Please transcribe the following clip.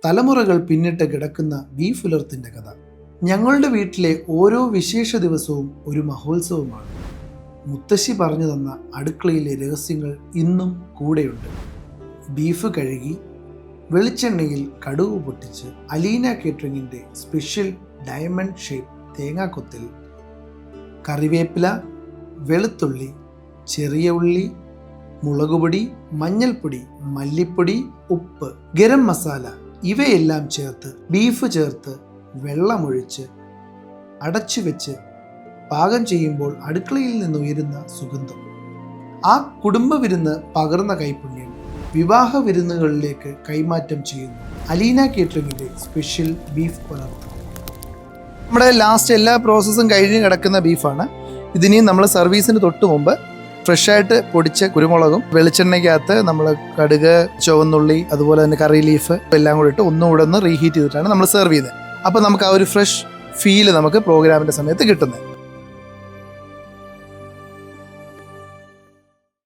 തലമുറകൾ പിന്നിട്ട് കിടക്കുന്ന ബീഫ് ഉലർത്തിൻ്റെ കഥ. ഞങ്ങളുടെ വീട്ടിലെ ഓരോ വിശേഷ ദിവസവും ഒരു മഹോത്സവമാണ്. മുത്തശ്ശി പറഞ്ഞു തന്ന അടുക്കളയിലെ രഹസ്യങ്ങൾ ഇന്നും കൂടെയുണ്ട്. ബീഫ് കഴുകി വെളിച്ചെണ്ണയിൽ കടുക് പൊട്ടിച്ച് അലീന കേറ്ററിംഗിൻ്റെ സ്പെഷ്യൽ ഡയമണ്ട് ഷേപ്പ് തേങ്ങാക്കൊത്തിൽ കറിവേപ്പില, വെളുത്തുള്ളി, ചെറിയ ഉള്ളി, മുളകുപൊടി, മഞ്ഞൾപ്പൊടി, മല്ലിപ്പൊടി, ഉപ്പ്, ഗരം മസാല ഇവയെല്ലാം ചേർത്ത് ബീഫ് ചേർത്ത് വെള്ളമൊഴിച്ച് അടച്ചു വെച്ച് പാകം ചെയ്യുമ്പോൾ അടുക്കളയിൽ നിന്ന് ഉയരുന്ന സുഗന്ധം, ആ കുടുംബ വിരുന്ന് പകർന്ന കൈപുണ്യം വിവാഹ വിരുന്നുകളിലേക്ക് കൈമാറ്റം ചെയ്യുന്നു അലീന കേറ്ററിംഗിൻ്റെ സ്പെഷ്യൽ ബീഫ് പുലർത്ത്. നമ്മുടെ ലാസ്റ്റ് എല്ലാ പ്രോസസ്സും കഴിഞ്ഞ് കിടക്കുന്ന ബീഫാണ്. ഇതിനെയും നമ്മൾ സർവീസിന് തൊട്ട് മുമ്പ് ഫ്രഷായിട്ട് പൊടിച്ച കുരുമുളകും വെളിച്ചെണ്ണയ്ക്കകത്ത് നമ്മൾ കടുക്, ചുവന്നുള്ളി, അതുപോലെ തന്നെ കറി ലീഫ് എല്ലാം കൂടി ഇട്ട് ഒന്നുകൂടെ ഒന്ന് റീഹീറ്റ് ചെയ്തിട്ടാണ് നമ്മൾ സെർവ് ചെയ്യുന്നത്. അപ്പോൾ നമുക്ക് ആ ഒരു ഫ്രഷ് ഫീല് നമുക്ക് പ്രോഗ്രാമിൻ്റെ സമയത്ത് കിട്ടുന്നത്.